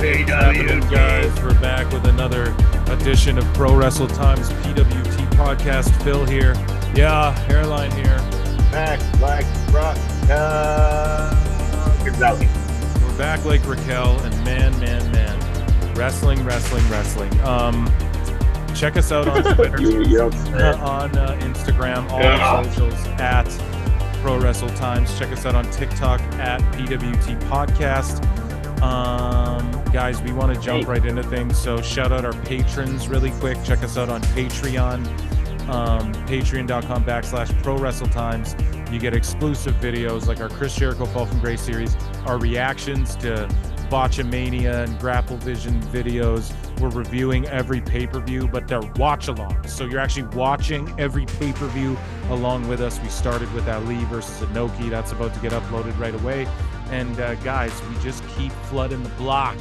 happening, guys? We're back with another edition of Pro Wrestle Times PWT podcast. Phil here. Yeah, Hairline here. Back like Gonzalez. We're back like Raquel, and man. Wrestling. Check us out on Twitter, on Instagram, all our socials at Pro Wrestle Times. Check us out on TikTok at PWT Podcast. Guys, we want to jump right into things, so shout out our patrons really quick. Check us out on Patreon, patreon.com/Pro Wrestle Times. You get exclusive videos like our Chris Jericho Fall from Grace series, our reactions to Botchamania and Grapple Vision videos. We're reviewing every pay-per-view, but they're watch-alongs. So you're actually watching every pay-per-view along with us. We started with Ali versus Inoki. That's about to get uploaded right away. And guys, we just keep flooding the block,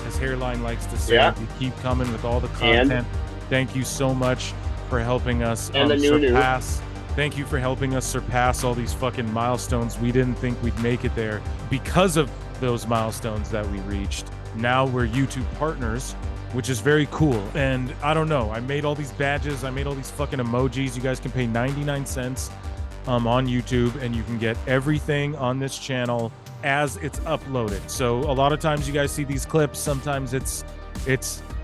as Hairline likes to say. Yeah. We keep coming with all the content. Thank you so much for helping us surpass. Thank you for helping us surpass all these fucking milestones. We didn't think we'd make it there because of those milestones that we reached. Now we're YouTube partners, which is very cool. And I don't know, I made all these badges, I made all these fucking emojis. You guys can pay 99 cents on YouTube, and you can get everything on this channel as it's uploaded. So a lot of times you guys see these clips, sometimes it's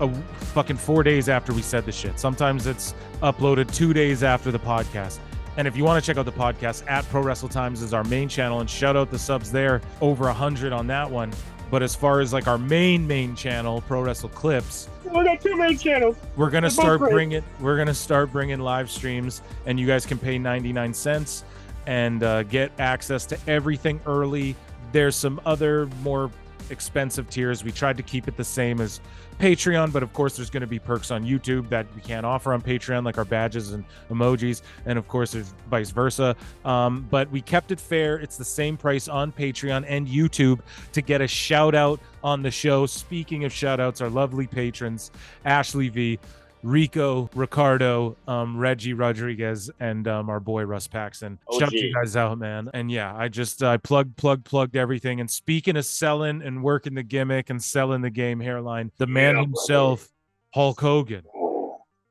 a fucking 4 days after we said the shit. Sometimes it's uploaded 2 days after the podcast. And if you want to check out the podcast, at Pro Wrestle Times is our main channel, and shout out the subs there, over 100 on that one. But as far as like our main channel, Pro Wrestle Clips, we got 2 main channels. We're gonna start bringing live streams, and you guys can pay 99 cents and get access to everything early. There's some other more expensive tiers. We tried to keep it the same as Patreon, but of course there's going to be perks on YouTube that we can't offer on Patreon, like our badges and emojis, and of course there's vice versa. But we kept it fair. It's the same price on Patreon and YouTube to get a shout out on the show. Speaking of shout outs, our lovely patrons, Ashley V, Rico, Ricardo, Reggie Rodriguez, and our boy Russ Paxson. Shout you guys out, man. And yeah, I plugged everything. And speaking of selling and working the gimmick and selling the game, Hairline, the man himself, Hulk Hogan,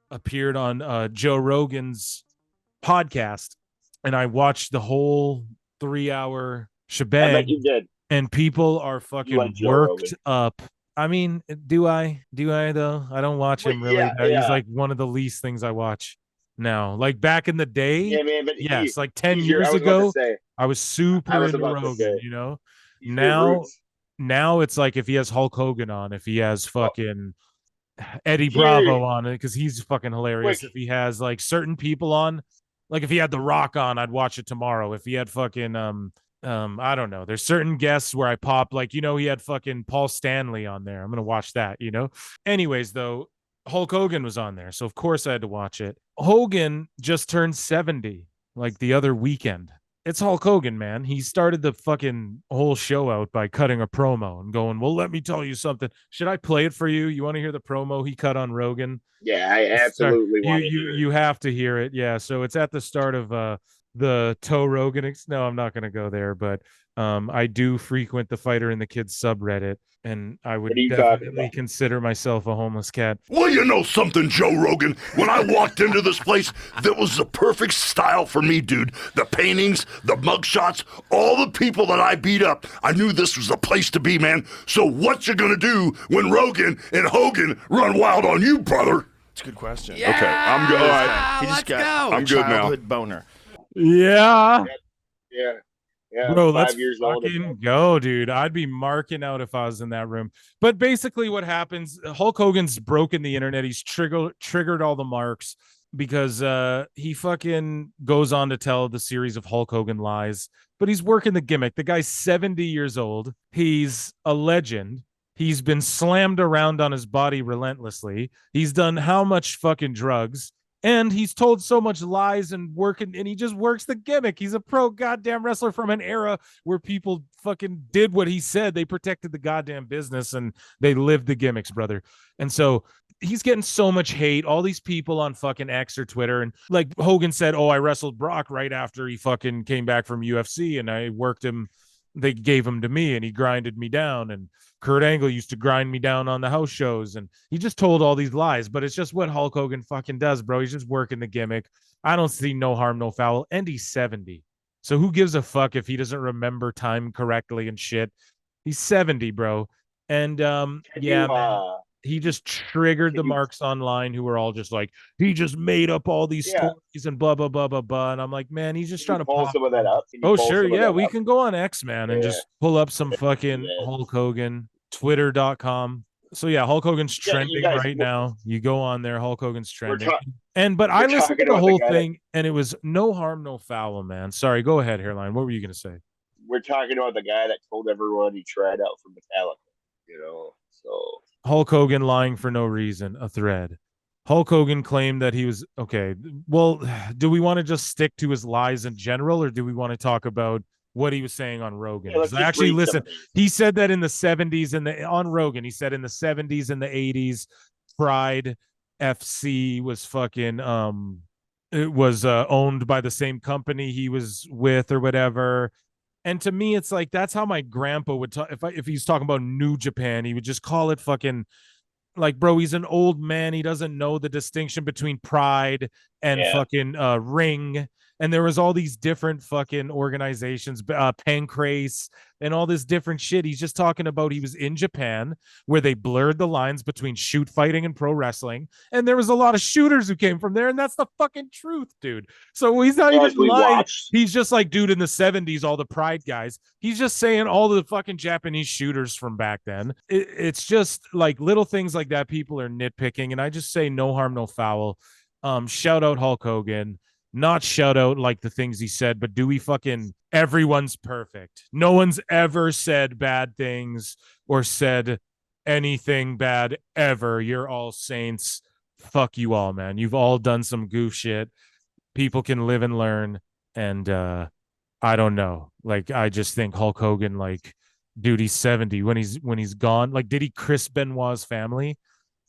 appeared on Joe Rogan's podcast, and I watched the whole 3-hour shebang. I bet you did. And people are fucking worked up. I mean, do I though? I don't watch him really. Yeah. He's like one of the least things I watch now. Like back in the day, yeah, man, but yes, like 10 years ago, I was super into Rogan, you know? Now it's like if he has Hulk Hogan on, if he has fucking Eddie Bravo on it, because he's fucking hilarious. If he has like certain people on, like if he had The Rock on, I'd watch it tomorrow. If he had fucking I don't know. There's certain guests where I pop, like, you know, he had fucking Paul Stanley on there. I'm going to watch that, you know? Anyways, though, Hulk Hogan was on there. So, of course, I had to watch it. Hogan just turned 70, like, the other weekend. It's Hulk Hogan, man. He started the fucking whole show out by cutting a promo and going, well, let me tell you something. Should I play it for you? You want to hear the promo he cut on Rogan? Yeah, I absolutely want to hear it. You have to hear it. Yeah, so it's at the start of the Joe Rogan. No, I'm not going to go there, but I do frequent the Fighter and the Kids subreddit, and I would definitely consider myself a homeless cat. Well, you know something, Joe Rogan? When I walked into this place, that was the perfect style for me, dude. The paintings, the mugshots, all the people that I beat up. I knew this was the place to be, man. So what you gonna do when Rogan and Hogan run wild on you, brother? That's a good question. Yeah, okay, I'm good. All right. He just got I'm good now. Boner. Yeah. Bro, 5 let's years old. fucking go, dude. I'd be marking out if I was in that room. But basically what happens, Hulk Hogan's broken the internet. He's triggered all the marks because he fucking goes on to tell the series of Hulk Hogan lies. But he's working the gimmick. The guy's 70 years old. He's a legend. He's been slammed around on his body relentlessly. He's done how much fucking drugs? And he's told so much lies and he just works the gimmick. He's a pro goddamn wrestler from an era where people fucking did what he said. They protected the goddamn business and they lived the gimmicks, brother. And so he's getting so much hate. All these people on fucking X or Twitter, and like Hogan said, oh, I wrestled Brock right after he fucking came back from UFC and I worked him they gave him to me and he grinded me down. And Kurt Angle used to grind me down on the house shows. And he just told all these lies, but it's just what Hulk Hogan fucking does, bro. He's just working the gimmick. I don't see no harm, no foul. And he's 70. So who gives a fuck if he doesn't remember time correctly and shit? He's 70, bro. And yeah, man, he just triggered the marks online who were all just like, he just made up all these stories and blah blah blah blah blah. And I'm like, man, he's just trying to pull some of that up. Oh sure, yeah, we can go on X, man, and just pull up some fucking Hulk Hogan, twitter.com. So yeah, Hulk Hogan's trending right now. You go on there, Hulk Hogan's trending. But I listened to the whole thing and it was no harm, no foul, man. Sorry, go ahead, Hairline. What were you gonna say? We're talking about the guy that told everyone he tried out for Metallica, so Hulk Hogan lying for no reason, a thread. Hulk Hogan claimed that he was okay. Well, do we want to just stick to his lies in general, or do we want to talk about what he was saying on Rogan? Yeah, I actually listened. He said that in the 70s and on Rogan, he said in the 70s and the 80s, Pride FC was fucking it was owned by the same company he was with or whatever. And to me, it's like that's how my grandpa would talk. If he's talking about New Japan, he would just call it fucking like, bro, he's an old man. He doesn't know the distinction between Pride and fucking Ring. And there was all these different fucking organizations, Pancrase and all this different shit. He's just talking about he was in Japan where they blurred the lines between shoot fighting and pro wrestling. And there was a lot of shooters who came from there. And that's the fucking truth, dude. So he's not even lying. He's just like, dude, in the 70s, all the Pride guys, he's just saying all the fucking Japanese shooters from back then. It's just like little things like that. People are nitpicking. And I just say no harm, no foul. Shout out Hulk Hogan. Not shout out like the things he said, but do we fucking everyone's perfect. No one's ever said bad things or said anything bad ever. You're all saints. Fuck you all, man. You've all done some goof shit. People can live and learn. And I don't know. Like, I just think Hulk Hogan, like, dude, he's 70 when he's gone. Like, did he Chris Benoit's family?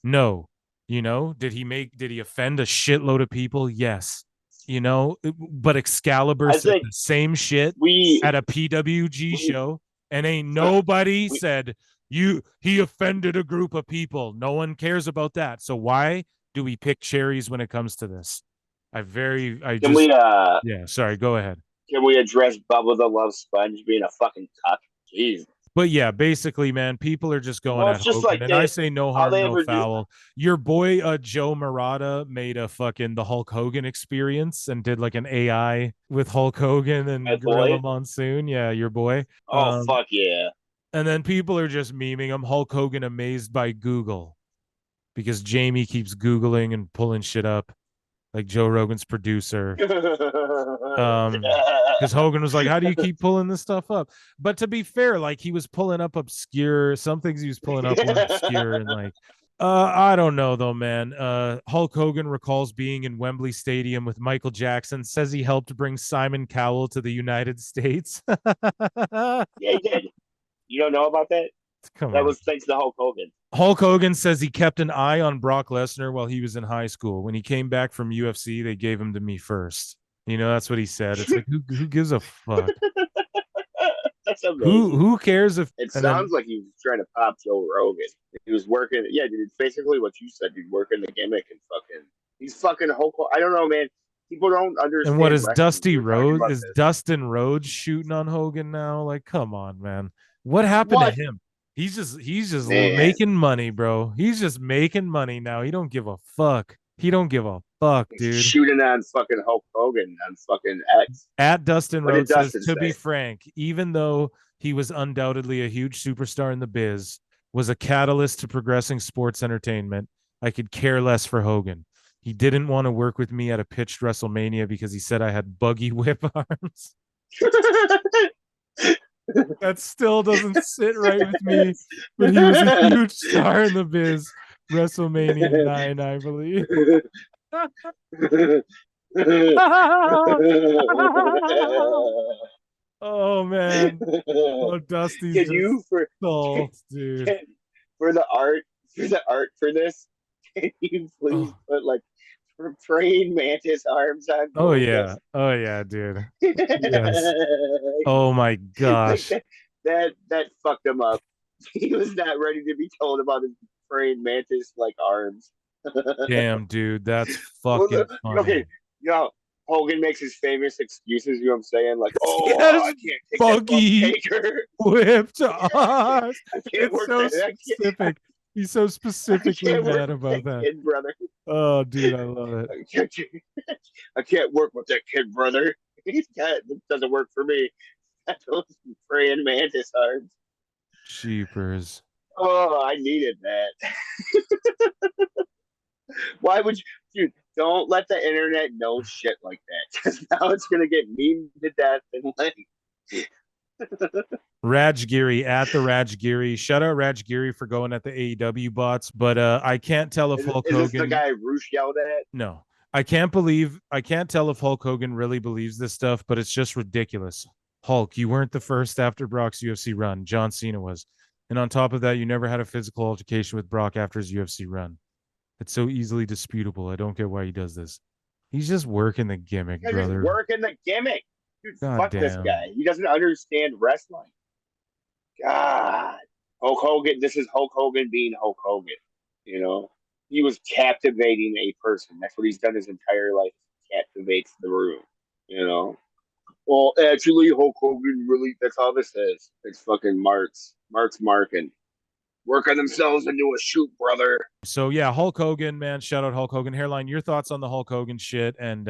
No. Did he offend a shitload of people? Yes. But Excalibur said the same shit at a PWG show, and ain't nobody said he offended a group of people. No one cares about that. So why do we pick cherries when it comes to this? Sorry, go ahead. Can we address Bubba the Love Sponge being a fucking cuck? Jeez. But yeah, basically, man, people are just going at Hogan, like and I say no harm, no foul. Your boy Joe Murata made a fucking the Hulk Hogan Experience and did like an AI with Hulk Hogan and Gorilla Monsoon. Yeah, your boy. Oh fuck yeah! And then people are just memeing him. Hulk Hogan amazed by Google because Jamie keeps Googling and pulling shit up. Like Joe Rogan's producer. Because Hogan was like, how do you keep pulling this stuff up? But to be fair, like he was pulling up obscure, some things he was pulling up were obscure and like, I don't know though, man. Hulk Hogan recalls being in Wembley Stadium with Michael Jackson, says he helped bring Simon Cowell to the United States. Yeah, he did. You don't know about that? That was thanks to Hulk Hogan. Hulk Hogan says he kept an eye on Brock Lesnar while he was in high school. When he came back from UFC, they gave him to me first. That's what he said. It's like, who gives a fuck? That's amazing. Who cares if it sounds like he was trying to pop Joe Rogan. He was working. Yeah, dude, it's basically what you said. He's working the gimmick and he's fucking Hulk. I don't know, man. People don't understand. And what is Dusty Rhodes? Is Dustin Rhodes shooting on Hogan now? Like, come on, man. What happened to him? He's just making money, bro. He's just making money now. He don't give a fuck. He don't give a fuck, dude. He's shooting on fucking Hulk Hogan on fucking X. At Dustin Rhodes says, to be frank, even though he was undoubtedly a huge superstar in the biz, was a catalyst to progressing sports entertainment, I could care less for Hogan. He didn't want to work with me at a pitched WrestleMania because he said I had buggy whip arms. That still doesn't sit right with me, but he was a huge star in the biz. WrestleMania 9, I believe. Oh man! Oh, Dusty's can you for the art for this? Can you please put like praying mantis arms on Oh Goldust. yeah. Oh yeah, dude. Yes. Oh my Like gosh. that fucked him up. He was not ready to be told about his praying mantis like arms. Damn, dude. That's Well, fucking funny. okay, you know, Hogan makes his famous excuses. You know what I'm saying? Like, oh, Yes, I can't take that bump buggy taker. whipped I us. can't It's work so that. specific. He's so I specifically can't work mad with about that that. kid, brother. Oh, dude, I love it. I can't work with that kid, brother. It doesn't work for me. That's those praying mantis arms. Cheapers. Oh, I needed that. Why would you, dude? Don't let the internet know shit like that, because now it's gonna get memed to death and like. Rajgiri at the Rajgiri. Shout out Rajgiri for going at the AEW bots, but I can't tell if Hulk Is this the Hogan. guy Roosh yelled at? No, I can't tell if Hulk Hogan really believes this stuff, but it's just ridiculous. Hulk, you weren't the first after Brock's UFC run. John Cena was. And on top of that, you never had a physical altercation with Brock after his UFC run. It's so easily disputable. I don't get why he does this. He's just working the gimmick, He's brother. working the gimmick. Dude, God fuck damn. this guy. He doesn't understand wrestling. God. Hulk Hogan, this is Hulk Hogan being Hulk Hogan. You know? He was captivating a person. That's what he's done his entire life. Captivates the room. You know? Well, actually, Hulk Hogan really, that's all this is. It's fucking Mark's marking. Working themselves into a shoot, brother. So yeah, Hulk Hogan, man. Shout out Hulk Hogan. Hairline, your thoughts on the Hulk Hogan shit and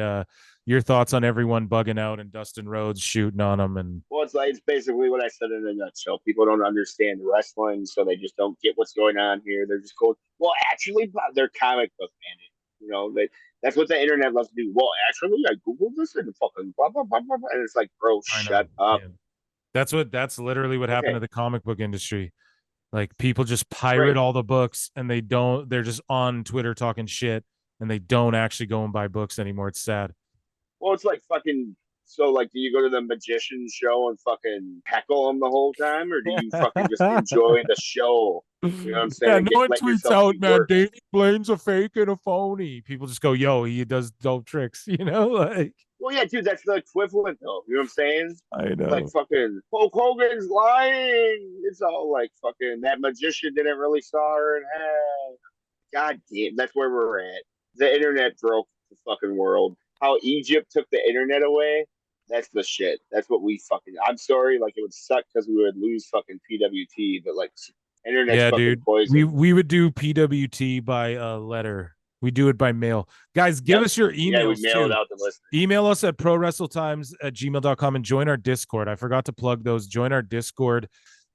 your thoughts on everyone bugging out and Dustin Rhodes shooting on him and Well, it's basically what I said in a nutshell. People don't understand wrestling, so they just don't get what's going on here. They're just going, well, actually, they're comic book man. You know, that's what the internet loves to do. Well, actually, I googled this and fucking blah blah blah blah, blah. And it's like, bro, shut up. Yeah. That's literally what happened to the comic book industry. Like people just pirate Right. all the books and they're just on Twitter talking shit and they don't actually go and buy books anymore. It's sad. Well, it's like fucking. So, like, do you go to the magician show and fucking heckle them the whole time, or do you fucking just enjoy the show? You know what I'm saying? Yeah, no one tweets out, man, Davey Blaine's a fake and a phony. People just go, yo, he does dope tricks, you know? Like, well, yeah, dude, that's the equivalent, though. You know what I'm saying? I know. Like, fucking Hulk Hogan's lying. It's all like fucking that magician didn't really saw her in hell. God damn, that's where we're at. The internet broke the fucking world. How Egypt took the internet away, that's the shit. That's what we fucking. I'm sorry, like it would suck because we would lose fucking PWT, but like internet's fucking dude. poison. We would do PWT by letter. We do it by mail. Guys, give us your emails. Yeah, we mail it out to listeners. Email us at prowrestletimes@gmail.com and join our Discord. I forgot to plug those. Join our Discord.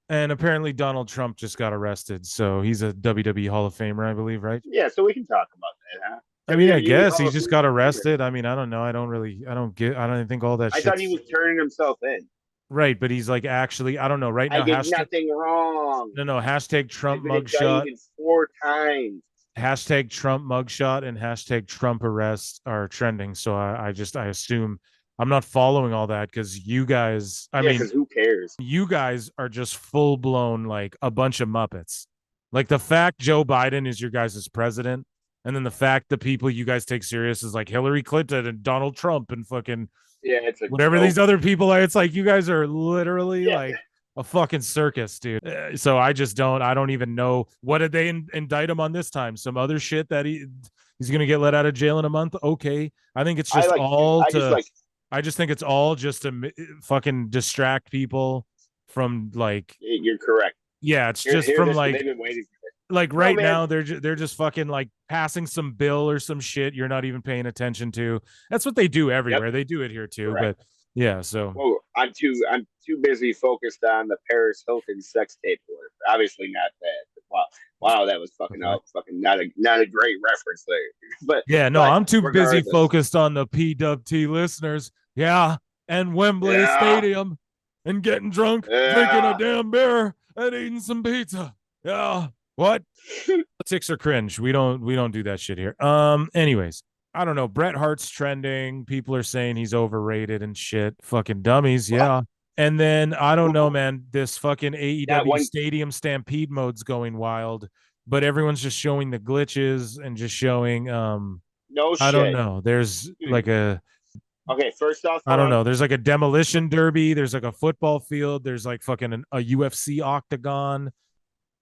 And apparently Donald Trump just got arrested. So he's a WWE Hall of Famer, I believe, right? Yeah, so we can talk about that, huh? I mean, I guess he just got arrested. I mean, I don't know. I don't think all that shit. I thought he was turning himself in. Right, but he's like actually, I don't know. Right now, I did nothing wrong. No, hashtag Trump mugshot. 4 times. Hashtag Trump mugshot and hashtag Trump arrest are trending. So I assume I'm not following all that because you guys, I mean, because who cares? You guys are just full blown like a bunch of Muppets. Like the fact Joe Biden is your guys' president, and then the fact the people you guys take serious is like Hillary Clinton and Donald Trump and fucking it's whatever these other people are. It's like you guys are literally like a fucking circus, dude. So I don't even know what did they indict him on this time. Some other shit that he's gonna get let out of jail in a month. Okay, I think it's just I just think it's all just to fucking distract people from like. You're correct. Yeah, it's just from like right now they're just fucking like passing some bill or some shit you're not even paying attention to. That's what they do everywhere. They do it here too, correct. But yeah. So I'm too busy focused on the Paris Hilton sex tape work. Obviously not that. Wow, that was fucking fucking not a great reference there. But yeah, no, I'm too busy focused on the PWT listeners. Yeah, and Wembley Stadium, and getting drunk, drinking a damn beer, and eating some pizza. Yeah, what? Politics are cringe. We don't do that shit here. Anyways, I don't know. Bret Hart's trending. People are saying he's overrated and shit. Fucking dummies. Yeah. And then I don't know, man. This fucking AEW Stadium Stampede mode's going wild, but everyone's just showing the glitches and just showing No I don't shit. know. There's Dude. like a Okay, first off, I hold don't on. know. There's like a demolition derby. There's like a football field. There's like fucking a UFC octagon.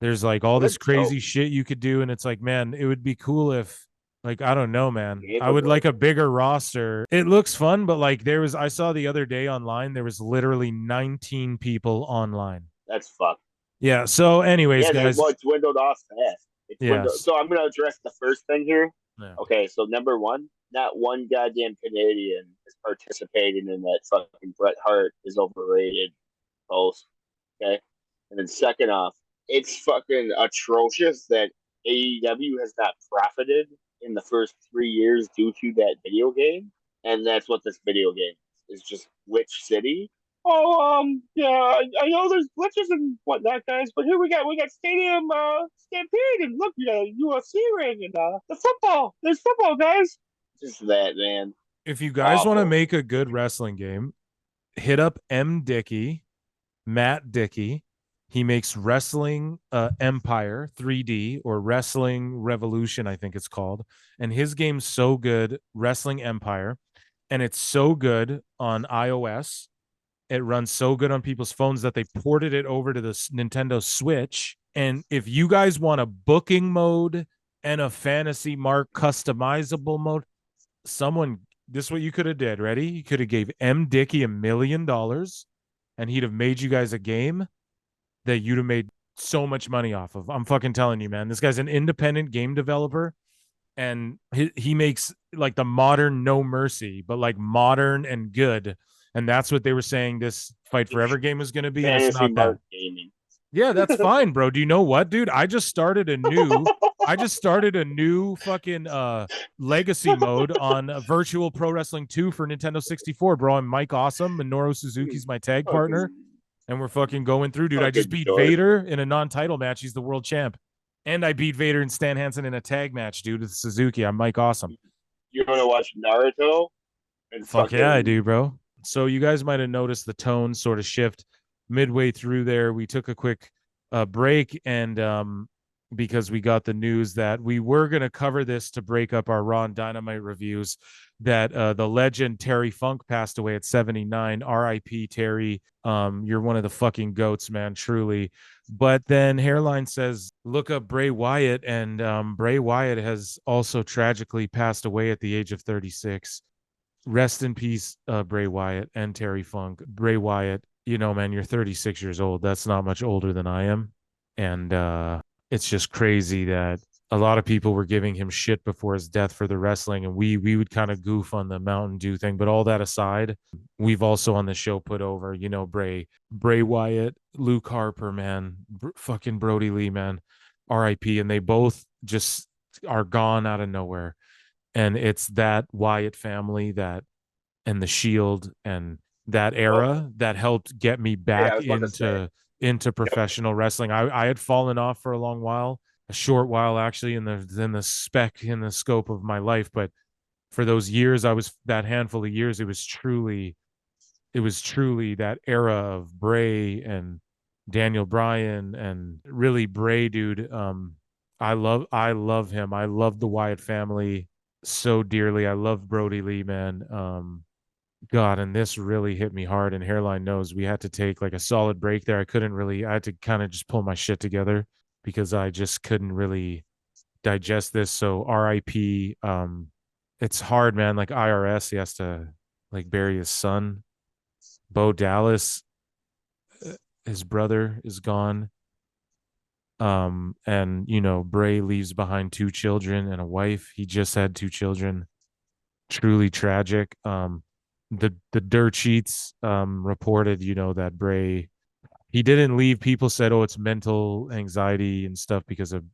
There's like all this What a crazy joke. shit you could do. And it's like, man, it would be cool if, like, I don't know, man. Game I of would like life. a bigger roster. It looks fun, but like I saw the other day online, there was literally 19 people online. That's fucked. Yeah. So, anyways, Yeah, guys. well, it dwindled off fast. It dwindled. Yes. So I'm gonna address the first thing here. Yeah. Okay, so number one, not one goddamn Canadian is participating in that fucking Bret Hart is overrated post. Okay, and then second off, it's fucking atrocious that AEW has not profited in the first 3 years due to that video game, and that's what this video game is just which city. Oh, yeah, I know there's glitches and whatnot, guys, but here we got Stadium Stampede, and look, we got a UFC ring and the football. There's football, guys. Just that, man. If you guys want to Awful. make a good wrestling game, hit up M. Dickey, Matt Dickey. He makes Wrestling Empire 3D or Wrestling Revolution, I think it's called. And his game's so good, Wrestling Empire, and it's so good on iOS. It runs so good on people's phones that they ported it over to the Nintendo Switch. And if you guys want a booking mode and a fantasy mark customizable mode, this is what you could have did. Ready? You could have gave M. Dickey $1 million and he'd have made you guys a game that you'd have made so much money off of. I'm fucking telling you, man. This guy's an independent game developer and he makes like the modern No Mercy, but like modern and good. And that's what they were saying this Fight Forever game was going to be. And it's Fantasy not that. Mark Gaming. Yeah, that's fine, bro. Do you know what, dude? I just started a new fucking legacy mode on Virtual Pro Wrestling 2 for Nintendo 64, bro. I'm Mike Awesome. Minoru Suzuki's my tag partner. And we're fucking going through, dude. I just beat Vader in a non-title match. He's the world champ. And I beat Vader and Stan Hansen in a tag match, dude, with Suzuki. I'm Mike Awesome. You want to watch Naruto? And fuck yeah, I do, bro. So you guys might have noticed the tone sort of shift midway through there. We took a quick break and because we got the news that we were going to cover this to break up our Raw and Dynamite reviews, that the legend Terry Funk passed away at 79. R.I.P. Terry. You're one of the fucking goats, man, truly. But then Hairline says, look up Bray Wyatt, and Bray Wyatt has also tragically passed away at the age of 36. Rest in peace, Bray Wyatt and Terry Funk. Bray Wyatt, you know, man, you're 36 years old. That's not much older than I am. And it's just crazy that a lot of people were giving him shit before his death for the wrestling, and we would kind of goof on the Mountain Dew thing. But all that aside, we've also on the show put over, you know, Bray Wyatt, Luke Harper, man, fucking Brody Lee, man, R.I.P. And they both just are gone out of nowhere. And it's that Wyatt family that and the Shield and that era that helped get me back into professional wrestling. I had fallen off for a long while, a short while actually, in the scope of my life. But for those years, that handful of years, it was truly that era of Bray and Daniel Bryan and really Bray, dude. I love him. I love the Wyatt family so dearly. I love Brody Lee, man. God, and this really hit me hard. And Hairline knows we had to take like a solid break there. I had to kind of just pull my shit together because I just couldn't really digest this. So RIP. It's hard, man. Like IRS, he has to like bury his son. Bo Dallas, his brother is gone. And you know, Bray leaves behind 2 children and a wife. He just had 2 children. Truly tragic. The dirt sheets reported, you know, that Bray, he didn't leave. People said, oh, it's mental anxiety and stuff because of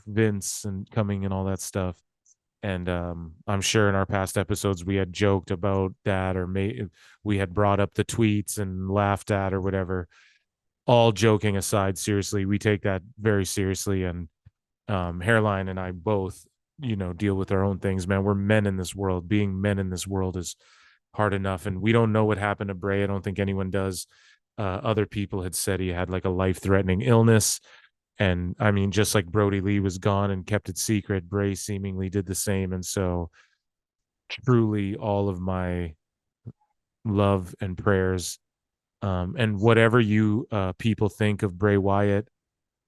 Vince and coming and all that stuff. And I'm sure in our past episodes we had joked about that, or we had brought up the tweets and laughed at or whatever. All joking aside, seriously, we take that very seriously. And Hairline and I both, you know, deal with our own things, man. We're men in this world. Being men in this world is hard enough. And we don't know what happened to Bray. I don't think anyone does. Other people had said he had like a life-threatening illness. And I mean, just like Brody Lee was gone and kept it secret, Bray seemingly did the same. And so truly all of my love and prayers. And whatever you people think of Bray Wyatt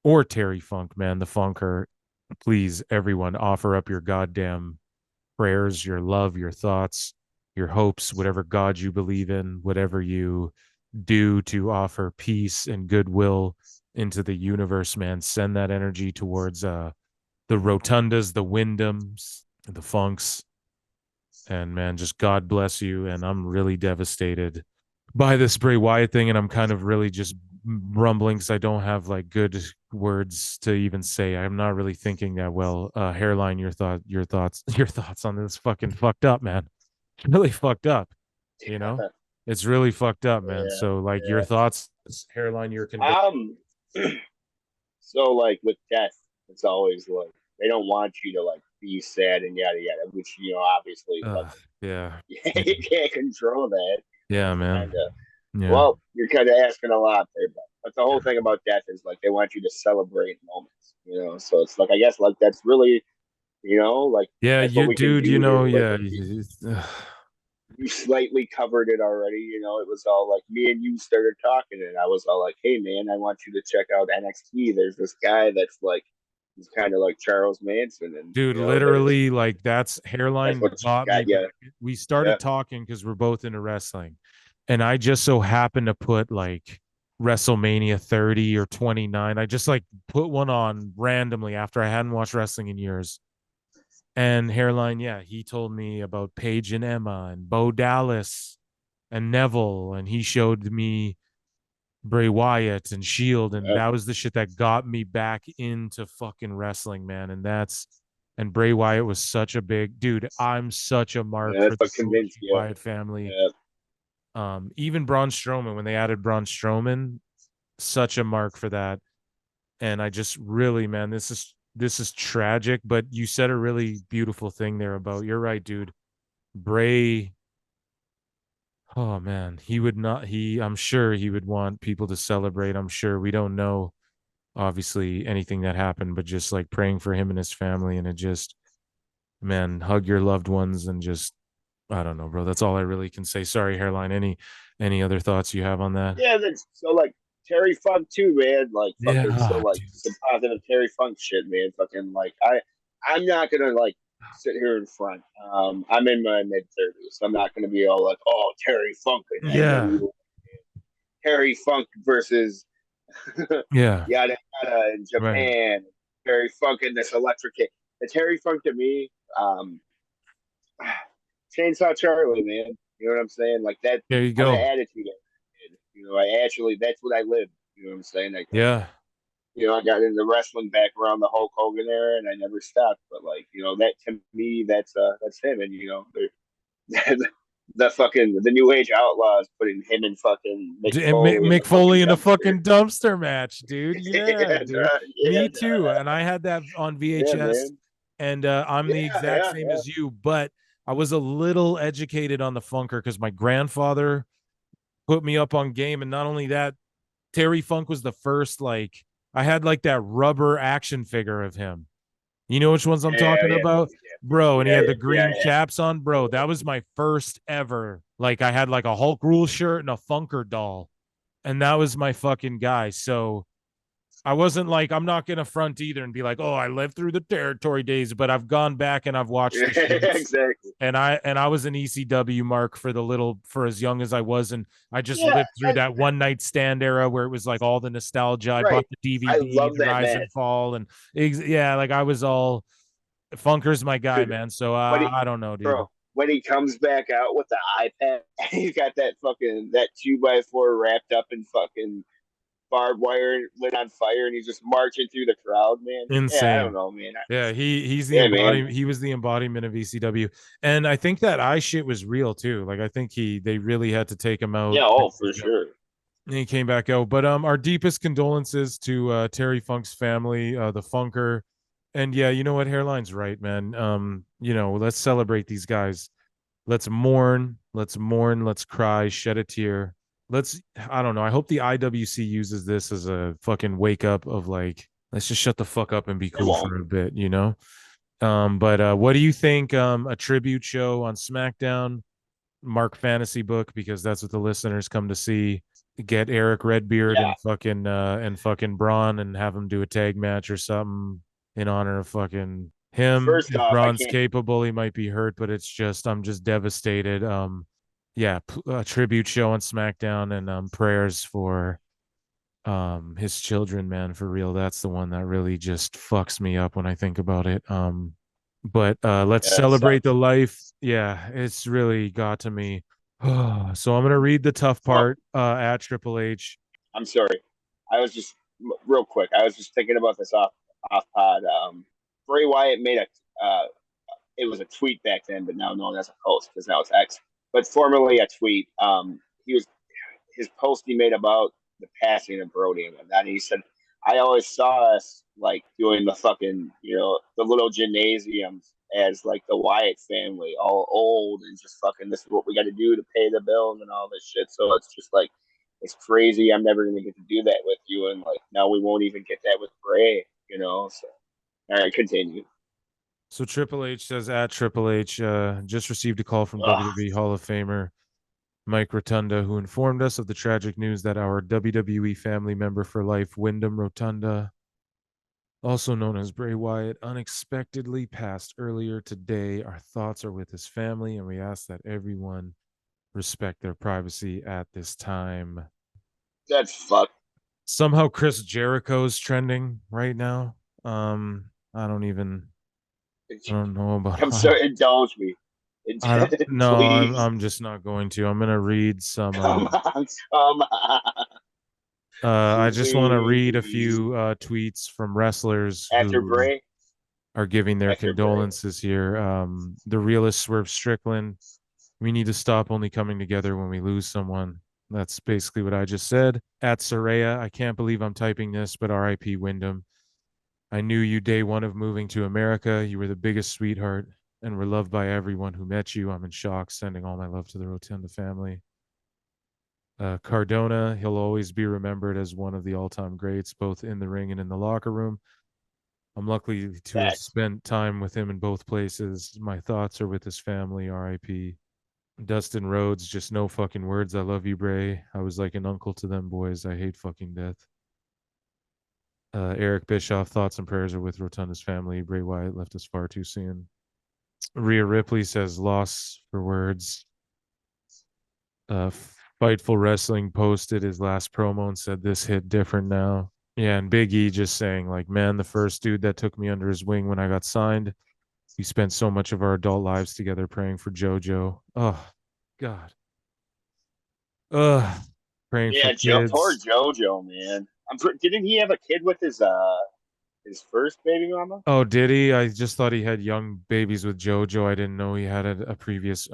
or Terry Funk, man, the Funker, please, everyone, offer up your goddamn prayers, your love, your thoughts, your hopes, whatever God you believe in, whatever you do to offer peace and goodwill into the universe, man. Send that energy towards the Rotundas, the Wyndhams, the Funks. And man, just God bless you. And I'm really devastated by this Bray Wyatt thing. And I'm kind of really just rumbling because I don't have like good words to even say. I'm not really thinking that well. Hairline, your thoughts on this fucking fucked up, man. Really fucked up. You know, it's really fucked up, man. Yeah, So like your yeah. thoughts, Hairline, your conviction. So like with death, it's always like they don't want you to like be sad and yada yada, which obviously fucking Yeah. you can't control that. Yeah, Kind man. of. Yeah. Well, you're kind of asking a lot there, but the whole thing about death is like they want you to celebrate moments, So it's like I guess like that's really, like Yeah, that's what you we can dude, do here. Like yeah. you slightly covered it already. It was all like me and you started talking, and I was all like, "Hey, man, I want you to check out NXT. There's this guy that's like, he's kind of like Charles Manson, and Dude, there's literally, like that's that's Hairline what you got me got. back. Yeah, We yeah, started talking because we're both into wrestling. And I just so happened to put like WrestleMania 30 or 29. I just like put one on randomly after I hadn't watched wrestling in years. And Hairline, yeah, he told me about Paige and Emma and Bo Dallas and Neville. And he showed me Bray Wyatt and Shield, and yeah. that was the shit that got me back into fucking wrestling, man. And Bray Wyatt was such a big dude. I'm such a mark Yeah, for that's the what convinced Cookie you. Wyatt family. Yeah, Even Braun Strowman, when they added Braun Strowman, such a mark for that. And I just really, man, this is tragic. But you said a really beautiful thing there about you're right, dude. Bray. Oh man, he would not. I'm sure he would want people to celebrate. I'm sure we don't know obviously anything that happened, but just like praying for him and his family. And it just, man, hug your loved ones and just, I don't know, bro. That's all I really can say. Sorry, Hairline. Any other thoughts you have on that? yeah. That's so like Terry Funk too, man. Like fucking so Yeah, like dude. some positive Terry Funk shit, man. Fucking like I'm not gonna like sit here in front. I'm in my mid-30s, so I'm not gonna be all like, oh, Terry Funk and Yeah, NWO, Terry Funk versus yeah, yada yada in right. Japan. Terry Funk in this electric kid. The Terry Funk to me, Chainsaw Charlie, man. You know what I'm saying? Like that. There you I'm an go. attitude. I actually that's what I lived. You know what I'm saying? Like, Yeah, I got into wrestling back around the Hulk Hogan era, and I never stopped. But like, that to me, that's him. And the fucking the New Age Outlaws putting him and fucking Mick Foley in the Mick fucking Foley in a dumpster. fucking dumpster match, dude. Yeah, Yeah, dude. yeah, Me too. And I had that on yeah, VHS, man. and I'm the Yeah, exact yeah, same yeah. as you, but I was a little educated on the Funker because my grandfather put me up on game, and not only that, Terry Funk was the first like I had like that rubber action figure of him. You know which ones I'm Yeah, talking yeah, about? Bro, and he yeah, had the yeah, green chaps on. Bro, that was my first ever. Like I had like a Hulk Rule shirt and a Funker doll. And that was my fucking guy. So I wasn't like, I'm not gonna front either and be like, oh, I lived through the territory days, but I've gone back and I've watched yeah. the shits. Exactly. And I was an ECW mark for as young as I was, and I just Yeah, lived through that one night stand era where it was like all the nostalgia. I right. bought the I DVD, love the that Rise match, and Fall, and yeah, like I was all Funker's my guy, dude. man. So When he, I don't know, dude. bro, when he comes back out with the iPad, he's got that fucking that 2x4 wrapped up in fucking barbed wire lit on fire, and he's just marching through the crowd, man. Yeah, I don't Insane. know, man. Yeah, he's the Yeah, man. embodiment. He was the embodiment of ECW, and I think that eye shit was real too. Like I think they really had to take him out. Yeah, oh, for sure. And he came back out. But our deepest condolences to Terry Funk's family, the Funker, and yeah, you know what, Hairline's right, man. Let's celebrate these guys. Let's mourn. Let's mourn. Let's cry. Shed a tear. I don't know. I hope the IWC uses this as a fucking wake up of like Let's just shut the fuck up and be It cool won't. for a bit, you know? But what do you think? A tribute show on SmackDown, Mark Fantasy Book, because that's what the listeners come to see. Get Eric Redbeard Yeah. and fucking Braun and have him do a tag match or something in honor of fucking him. First If off, I Braun's can't. capable, he might be hurt, but I'm just devastated. Yeah, a tribute show on SmackDown and prayers for his children, man, for real. That's the one that really just fucks me up when I think about it. But let's Yeah, it celebrate the sucks. life. Yeah, it's really got to me. So I'm gonna read the tough Well, part at Triple H. I'm sorry. I was just real quick. I was just thinking about this off pod. Bray Wyatt made a it was a tweet back then, but now known as a post because now it's X. But formerly a tweet. He was his post he made about the passing of Brody and that. And he said, "I always saw us like doing the fucking the little gymnasiums as like the Wyatt family, all old and just fucking this is what we got to do to pay the bills and all this shit." So it's just like it's crazy. I'm never gonna get to do that with you, and like now we won't even get that with Bray. So all right, continue. So Triple H says at Triple H just received a call from Ugh, WWE Hall of Famer Mike Rotunda, who informed us of the tragic news that our WWE family member for life, Wyndham Rotunda, also known as Bray Wyatt, unexpectedly passed earlier today. Our thoughts are with his family, and we ask that everyone respect their privacy at this time. that's fucked. Somehow Chris Jericho's trending right now. I don't even I don't know about I'm sorry, indulge me. I don't no, Please. I'm just not going to. I'm gonna read some Come on, come on. I just want to read a Please. few tweets from wrestlers After who Bray? are giving their After Bray. condolences here. The realist Swerve Strickland. We need to stop only coming together when we lose someone. That's basically what I just said. At Soraya, I can't believe I'm typing this, but RIP Wyndham. I knew you day one of moving to America. You were the biggest sweetheart and were loved by everyone who met you. I'm in shock, sending all my love to the Rotunda family. Cardona, he'll always be remembered as one of the all-time greats, both in the ring and in the locker room. I'm lucky to have Facts. spent time with him in both places. My thoughts are with his family, RIP. Dustin Rhodes, just no fucking words. I love you, Bray. I was like an uncle to them boys. I hate fucking death. Eric Bischoff, thoughts and prayers are with Rotunda's family. Bray Wyatt left us far too soon. Rhea Ripley says, loss for words. Fightful Wrestling posted his last promo and said, this hit different now. Yeah, and Big E just saying, like, man, the first dude that took me under his wing when I got signed. We spent so much of our adult lives together praying for JoJo. Oh, God. Ugh. Praying for Yeah, poor kids. JoJo, man. Didn't he have a kid with his first baby mama? Oh, did he? I just thought he had young babies with JoJo. I didn't know he had a previous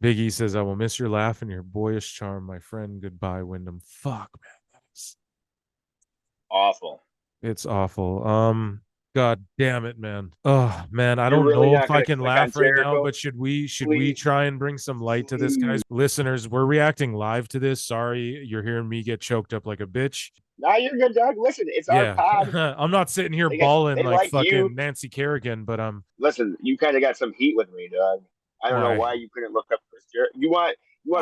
Big E says, I will miss your laugh and your boyish charm, my friend. Goodbye, Wyndham. Fuck, man. Awful. It's awful. God damn it, man. Oh man, I You're don't really know if not I gonna can click on laugh right now, Jericho? but should we Please, try and bring some light to this, please. guys? Listeners, we're reacting live to this. Sorry, you're hearing me get choked up like a bitch. Now you're good, Doug. Listen, it's our Yeah. pod. I'm not sitting here They bawling they like like you. fucking Nancy Kerrigan, but Listen, you kind of got some heat with me, Doug. I don't know why? why you couldn't look up Chris Jericho. You want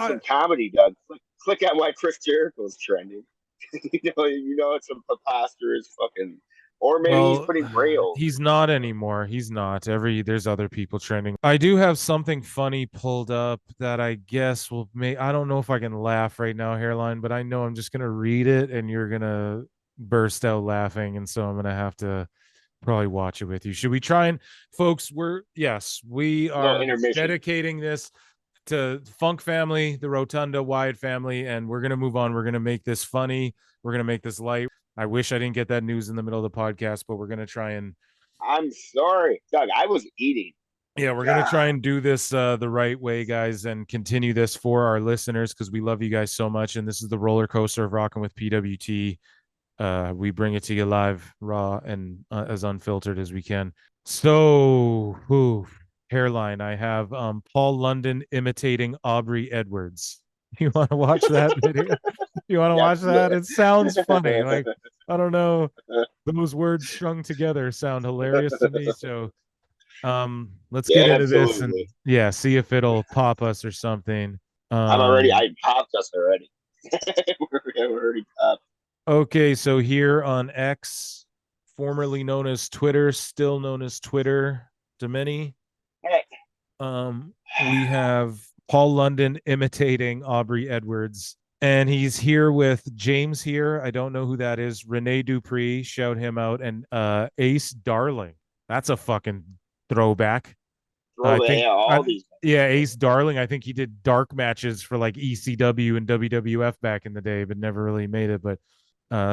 I some comedy, Doug? Click on why Chris Jericho's trending. It's some preposterous fucking. Or maybe he's Well, putting Bray over. he's not anymore. He's not. There's other people trending. I do have something funny pulled up that I guess will make I don't know if I can laugh right now, Hairline, but I know I'm just gonna read it and you're gonna burst out laughing, and so I'm gonna have to probably watch it with you. Should we try and folks, we Little are intermission. dedicating this to Funk family, the Rotunda Wyatt family, and we're gonna move on. We're gonna make this funny. We're gonna make this light. I wish I didn't get that news in the middle of the podcast, but we're gonna try and I'm sorry, Doug. I was eating. yeah, we're gonna try God. and do this the right way, guys, and continue this for our listeners because we love you guys so much. And this is the roller coaster of rocking with PWT. We bring it to you live, raw, and as unfiltered as we can. So, Hairline, I have Paul London imitating Aubrey Edwards. You want to watch that video? You want to Yep. watch that? It sounds funny. Like, I don't know. those words strung together sound hilarious to me. So let's Yeah, get into this and absolutely. see if it'll pop us or something. I popped us already. we're already popped. Okay, so here on X, formerly known as Twitter, still known as Twitter to many, we have Paul London imitating Aubrey Edwards. And he's here with James here. I don't know who that is. Rene Dupree, shout him out. And Ace Darling. That's a fucking throwback. I think Ace Darling. I think he did dark matches for like ECW and WWF back in the day, but never really made it. But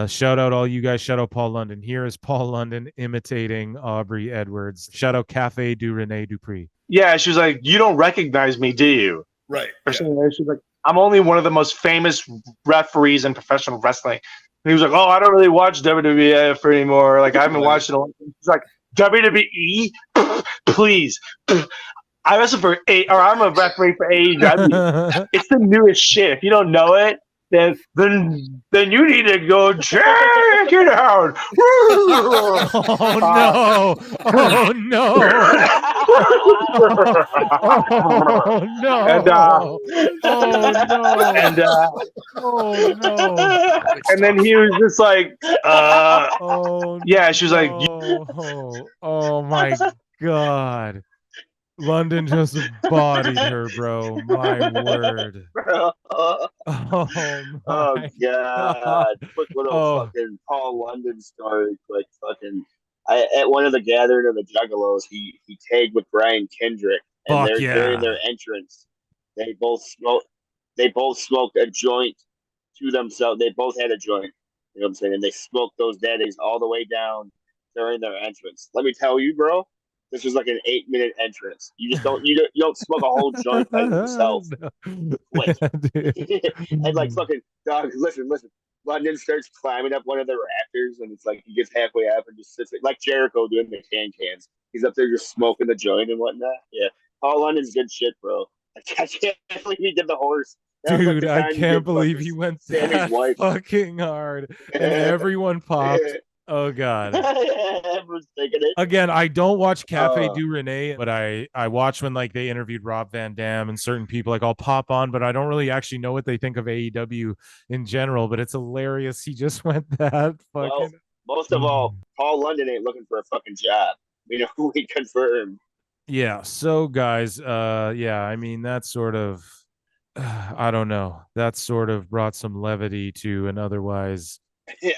shout out all you guys. Shout out Paul London. Here is Paul London imitating Aubrey Edwards. Shout out Cafe du Rene Dupree. Yeah, she was like, "You don't recognize me, do you?" Right. Or something. She's like, "I'm only one of the most famous referees in professional wrestling." And he was like, "Oh, I don't really watch WWF anymore. Like, I haven't watched it a long time." She's like, "WWE, please." I wrestle for I'm a referee for AEW. It's the newest shit. If you don't know it, then you need to go check it out. Oh no! Oh no! Oh no! And oh no! And then he was just like, yeah. She was like, oh my god! London just bodied her, bro. My word. Oh my god. Quick little fucking Paul London story. Like fucking at one of the gathering of the Juggalos, he tagged with Brian Kendrick, and during their entrance, they both smoked a joint to themselves. They both had a joint. You know what I'm saying? And they smoked those daddies all the way down during their entrance. Let me tell you, bro. This was like an 8-minute entrance. You just don't smoke a whole joint by yourself. Quick. And like fucking dog, listen. London starts climbing up one of the rafters, and it's like he gets halfway up and just sits like Jericho doing the cans. He's up there just smoking the joint and whatnot. Yeah, Paul London's good shit, bro. I can't believe he did the horse. Dude, I can't believe he went that fucking hard, and everyone popped. Oh god. Again, I don't watch Cafe du Rene, but I watch when like they interviewed Rob Van Dam and certain people. Like I'll pop on, but I don't really actually know what they think of AEW in general. But it's hilarious. He just went that fucking. Well, most of all, Paul London ain't looking for a fucking job. You know, we confirmed. Yeah. So guys, I mean that sort of. I don't know. That sort of brought some levity to an otherwise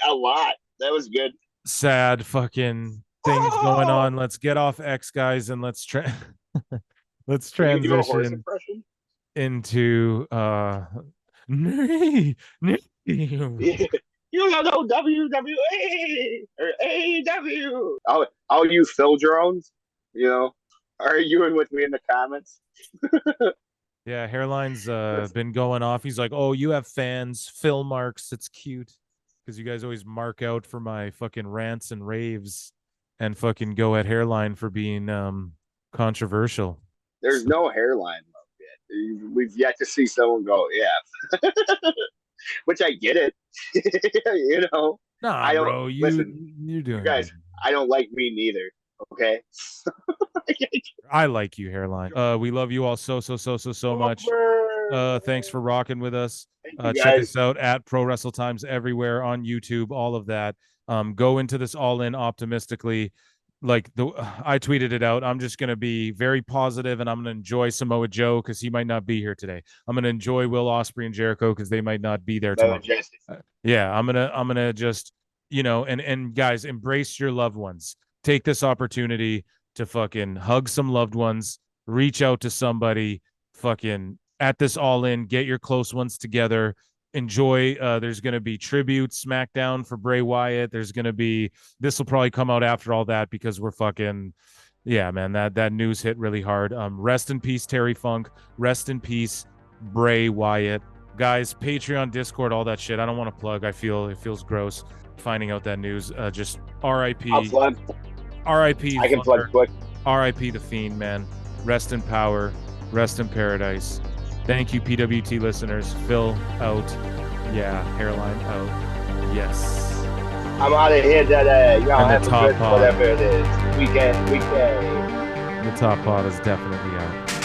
a lot. That was good. Sad fucking things going on. Let's get off X, guys, and let's transition into you don't know WWE or AEW. All you Phil drones, you know, are arguing with me in the comments. Yeah, Hairline's been going off. He's like, "Oh, you have fans, Phil marks. It's cute." Because you guys always mark out for my fucking rants and raves and fucking go at Hairline for being controversial. There's no Hairline love yet. We've yet to see someone go, yeah. Which I get it. You know? Nah, bro. You're doing guys, I don't like me neither. Okay? I like you, Hairline. We love you all so much. Thanks for rocking with us. Check us out at Pro Wrestle Times everywhere on YouTube, all of that. Go into this all in optimistically. Like I tweeted it out. I'm just gonna be very positive, and I'm gonna enjoy Samoa Joe because he might not be here today. I'm gonna enjoy Will Ospreay and Jericho because they might not be there tomorrow. Yeah, I'm gonna just and guys, embrace your loved ones. Take this opportunity to fucking hug some loved ones. Reach out to somebody. Fucking at this all in, get your close ones together, enjoy. There's going to be tribute SmackDown for Bray Wyatt. This will probably come out after all that because we're fucking, yeah, man, that news hit really hard. Rest in peace, Terry Funk. Rest in peace, Bray Wyatt. Guys, Patreon, Discord, all that shit. I don't want to plug. It feels gross finding out that news. Just R.I.P. R.I.P. I can plug quick. R.I.P. the Fiend, man. Rest in power. Rest in paradise. Thank you, PWT listeners. Phil out. Yeah, Hairline out. Yes. I'm out of here today. Y'all And the have a top good pod. whatever it is. Weekend. The top pod is definitely out.